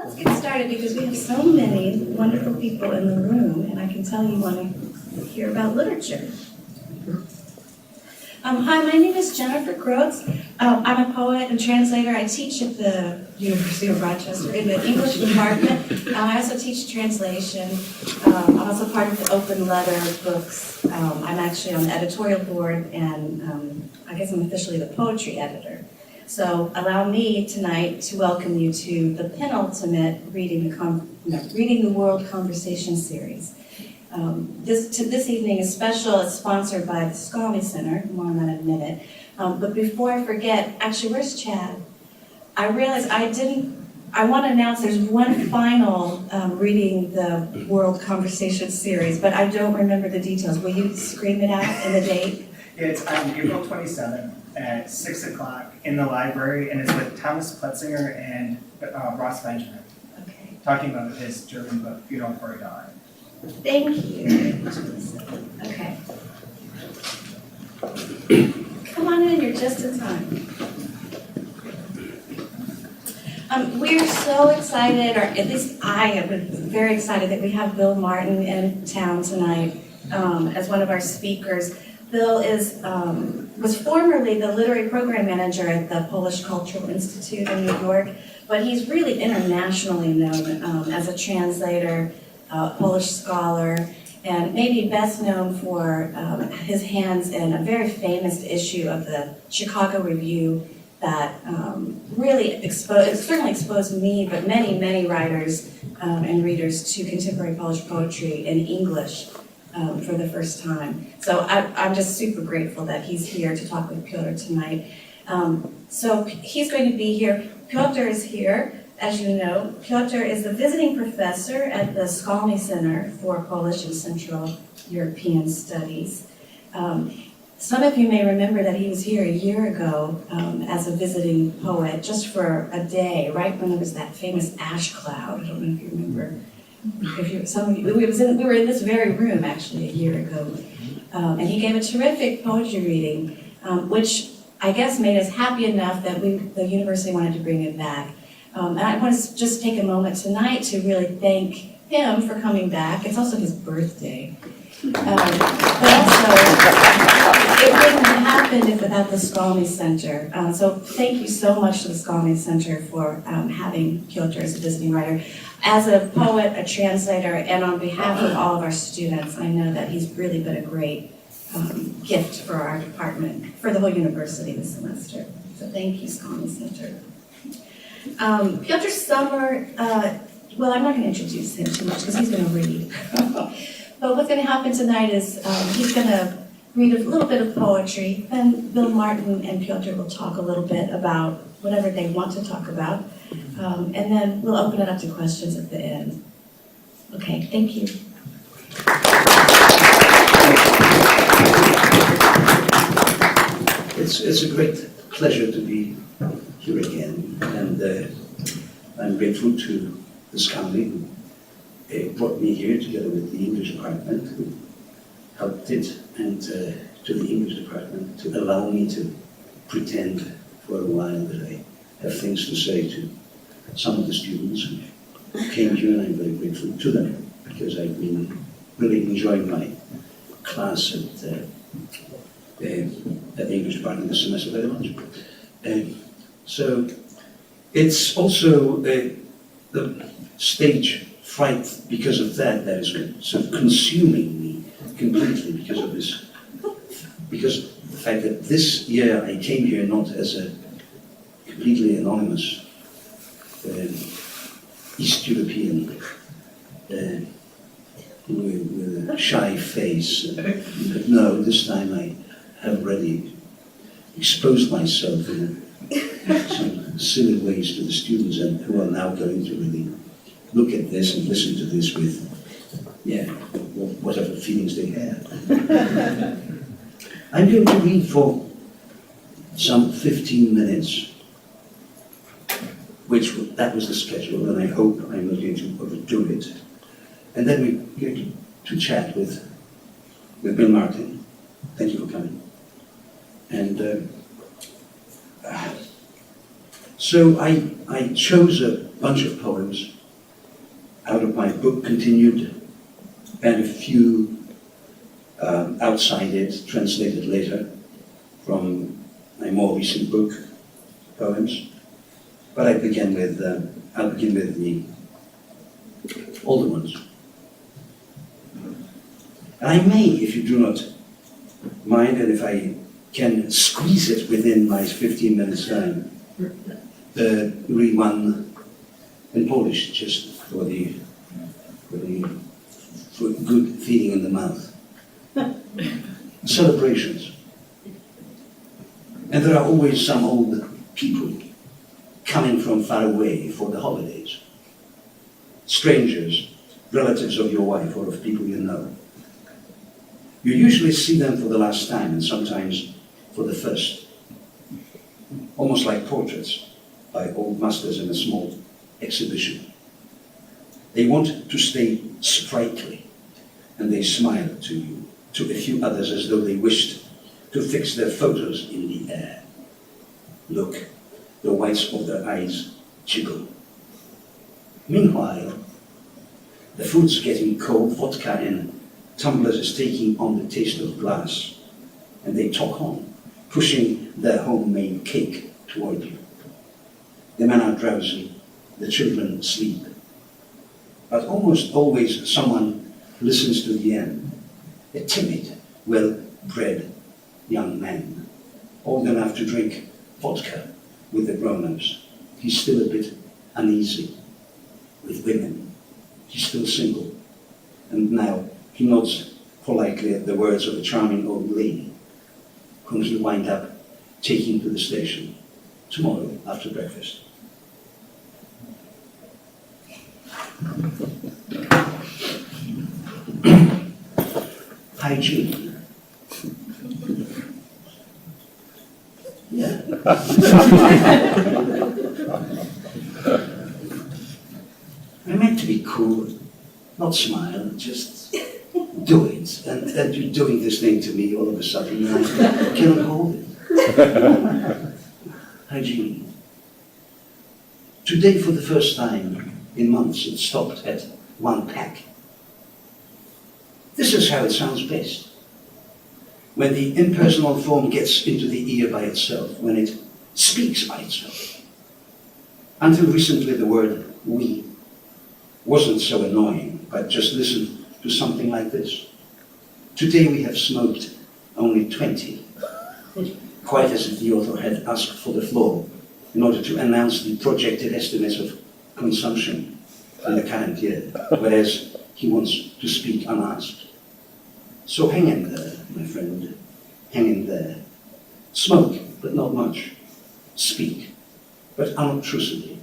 Let's get started because we have so many wonderful people in the room, and I can tell you want to hear about literature. Hi, my name is Jennifer Groats. I'm a poet and translator. I teach at the University of Rochester in the English department. I also teach translation. I'm also part of the Open Letter books. I'm actually on the editorial board, and I guess I'm officially the poetry editor. So allow me tonight to welcome you to the penultimate Reading the World Conversation series. This evening is special. It's sponsored by the Skalny Center. More on that in a minute. But before I forget, actually, where's Chad? I realized I want to announce there's one final Reading the World Conversation series, but I don't remember the details. Will you scream it out and the date? Yeah, it's on April 27th at 6 o'clock in the library, and it's with Thomas Pletzinger and Ross Benjamin. Okay. Talking about his German book, Beautiful Before He Died. Thank you. Okay. Come on in, you're just in time. We're so excited, or at least I am very excited that we have Bill Martin in town tonight as one of our speakers. Bill was formerly the literary program manager at the Polish Cultural Institute in New York, but he's really internationally known as a translator, Polish scholar, and maybe best known for his hands in a very famous issue of the Chicago Review that really certainly exposed me, but many, many writers and readers to contemporary Polish poetry in English for the first time. So I'm just super grateful that he's here to talk with Piotr tonight. So he's going to be here. Piotr is here. As you know, Piotr is the visiting professor at the Skalny Center for Polish and Central European Studies. Some of you may remember that he was here a year ago as a visiting poet, just for a day, right when there was that famous ash cloud. I don't know if you remember. We were in this very room actually a year ago, and he gave a terrific poetry reading, which I guess made us happy enough that the university wanted to bring it back. And I want to just take a moment tonight to really thank him for coming back. It's also his birthday. But also, it wouldn't have happened without the Skalny Center. So thank you so much to the Skalny Center for having Piotr as a visiting writer. As a poet, a translator, and on behalf of all of our students, I know that he's really been a great gift for our department, for the whole university this semester. So thank you, Skalny Center. Piotr Sommer, well, I'm not going to introduce him too much because he's going to read. But what's going to happen tonight is he's going to read a little bit of poetry, then Bill Martin and Piotr will talk a little bit about whatever they want to talk about, and then we'll open it up to questions at the end. Okay, thank you. It's a great pleasure to be here again, and I'm grateful to the Skalny who brought me here together with the English department, who helped it, and to the English department to allow me to pretend for a while that I have things to say to some of the students who came here, and I'm very grateful to them because I've been really enjoying my class at the English department this semester very much. So it's also the stage fright because of that is sort of consuming me completely because of this, because of the fact that this year I came here not as a completely anonymous East European with a shy face, but no, this time I have already exposed myself in some silly ways to the students and who are now going to really look at this and listen to this with, whatever feelings they have. I'm going to read for some 15 minutes, that was the schedule, and I hope I'm not going to overdo it. And then we're going to chat with Bill Martin. Thank you for coming. And so I chose a bunch of poems out of my book Continued, and a few outside it, translated later from my more recent book, poems. But I'll begin with the older ones. And I may, if you do not mind, and if I can squeeze it within my 15 minutes time, read one in Polish, just for good feeling in the mouth. Celebrations. And there are always some old people coming from far away for the holidays. Strangers, relatives of your wife or of people you know. You usually see them for the last time, and sometimes for the first. Almost like portraits by old masters in a small exhibition. They want to stay sprightly, and they smile to you, to a few others, as though they wished to fix their photos in the air. Look, the whites of their eyes jiggle. Meanwhile, the food's getting cold, vodka in tumblers is taking on the taste of glass, and they talk on, pushing their homemade cake toward you. The men are drowsy, the children sleep. But almost always someone listens to the end. A timid, well-bred young man, old enough to drink vodka with the grown-ups. He's still a bit uneasy with women. He's still single. And now he nods politely at the words of a charming old lady whom he'll wind up taking to the station tomorrow after breakfast. Hygiene. Yeah. I meant to be cool, not smile, just do it. And you're doing this thing to me all of a sudden, and I cannot hold it. Hygiene. Today, for the first time in months, it stopped at 1 pack. This is how it sounds best. When the impersonal form gets into the ear by itself, when it speaks by itself. Until recently, the word we wasn't so annoying, but just listen to something like this. Today we have smoked only 20, quite as if the author had asked for the floor in order to announce the projected estimates of consumption in the current year, whereas he wants to speak unasked. So hang in there, my friend, hang in there. Smoke, but not much. Speak, but unobtrusively.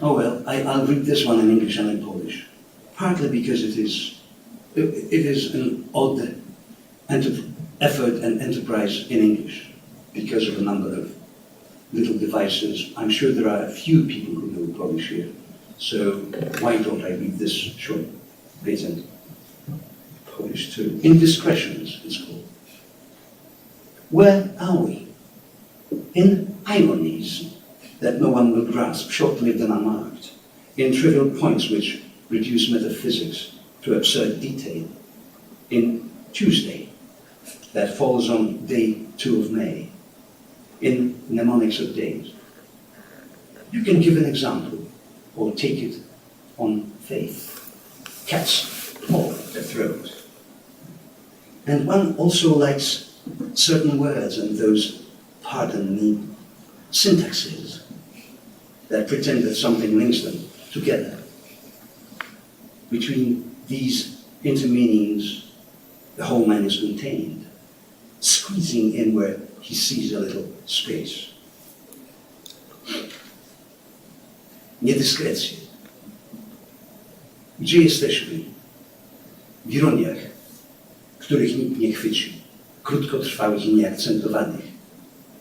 Oh well, I'll read this one in English and in Polish, partly because it is an odd effort and enterprise in English because of a number of little devices. I'm sure there are a few people who know Polish here, so why don't I read this short bit in Polish too? Indiscretions, it's called. Where are we? In ironies that no one will grasp, short-lived and unmarked, in trivial points which reduce metaphysics to absurd detail, in Tuesday that falls on day 2 of May, in mnemonics of days. You can give an example or take it on faith. Cat's paw at the throat. And one also likes certain words and those, pardon me, syntaxes that pretend that something links them together. Between these intermeanings, the whole man is contained, squeezing in where he sees a little space. Niedyskrecje. Gdzie jesteśmy? W ironiach, których nikt nie chwyci, krótkotrwałych i nieakcentowanych,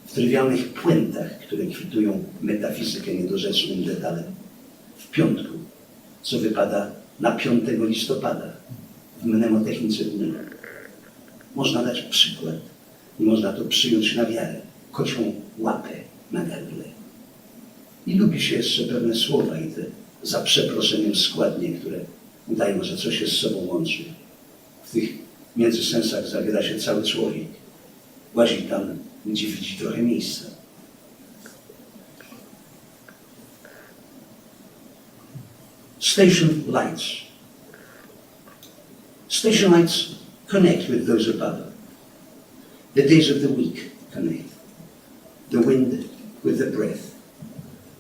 w trywialnych puentach, które kwitują metafizykę niedorzecznym detalem. W piątku, co wypada na 5 listopada, w mnemotechnice dni. Można dać przykład i można to przyjąć na wiarę, kocią łapę na gardle. I lubi się jeszcze pewne słowa i te za przeproszeniem składnie, które udają, że coś się z sobą łączy. W tych międzysensach zawiera się cały człowiek. Łazi tam, gdzie widzi trochę miejsca. Station lights. Station lights connect with those above. The days of the week connect. The wind with the breath.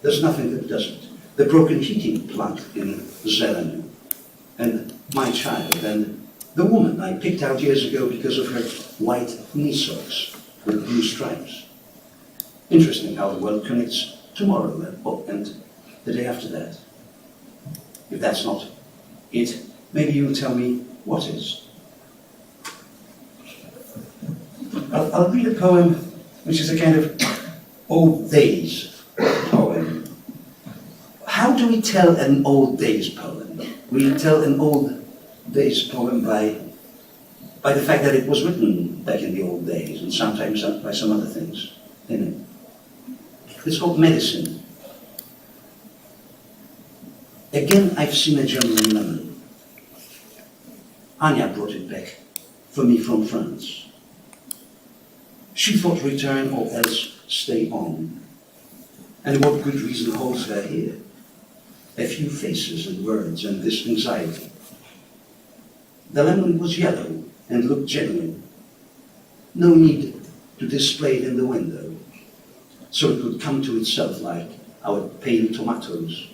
There's nothing that doesn't. The broken heating plant in Zeleny, and my child, and the woman I picked out years ago because of her white knee socks with blue stripes. Interesting how the world connects tomorrow and the day after that. If that's not it, maybe you'll tell me what is. I'll read a poem which is a kind of old days poem. How do we tell an old days poem? We tell an old days poem by the fact that it was written back in the old days, and sometimes by some other things in it. It's called Medicine. Again, I've seen a German lemon. Anya brought it back for me from France. She thought return or else stay on. And what good reason holds her here? A few faces and words and this anxiety. The lemon was yellow and looked genuine. No need to display it in the window, so it would come to itself like our pale tomatoes.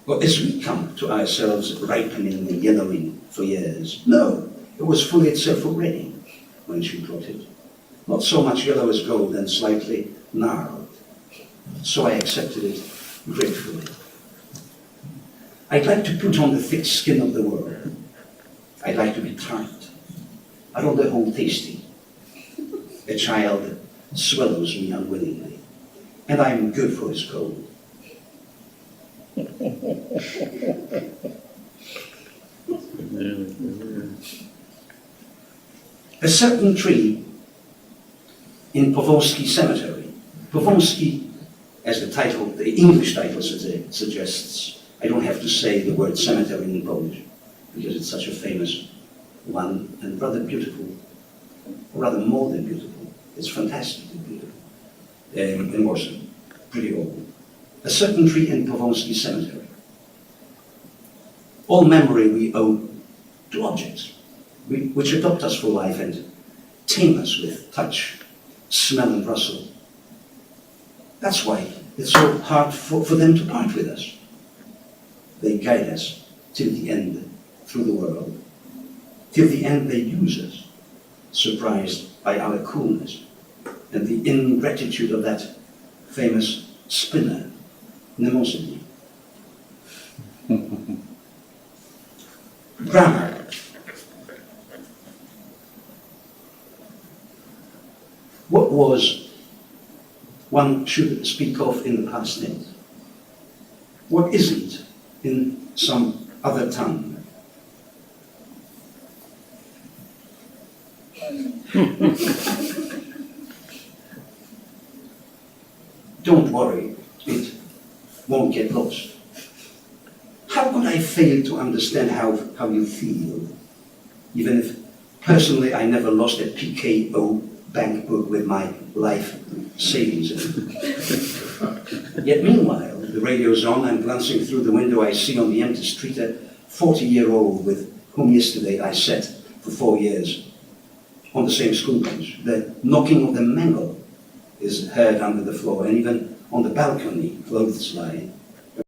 Or as we come to ourselves ripening and yellowing for years. No, it was fully itself already when she brought it. Not so much yellow as gold and slightly gnarled. So I accepted it gratefully. I'd like to put on the thick skin of the world. I'd like to be tart, but on the whole tasty. A child swallows me unwillingly, and I'm good for his cold. A certain tree in Powązki Cemetery. Powązki, as the title, the English title suggests, I don't have to say the word cemetery in Polish, because it's such a famous one and rather beautiful, rather more than beautiful. It's fantastically beautiful. In Warsaw, pretty old. A certain tree in Powązki Cemetery. All memory we owe to objects, which adopt us for life and tame us with touch, smell and rustle. That's why it's so hard for them to part with us. They guide us till the end through the world. Till the end they use us, surprised by our coolness and the ingratitude of that famous spinner, Nemosity. Grammar. What was one should speak of in the past tense? What isn't in some other tongue? Don't worry, it won't get lost. How could I fail to understand how you feel? Even if personally I never lost a PKO bank book with my life savings in it. Yet meanwhile, the radio's on, I'm glancing through the window, I see on the empty street a 40-year-old with whom yesterday I sat for 4 years on the same school bench. The knocking of the mangle is heard under the floor, and even on the balcony, clothes lie.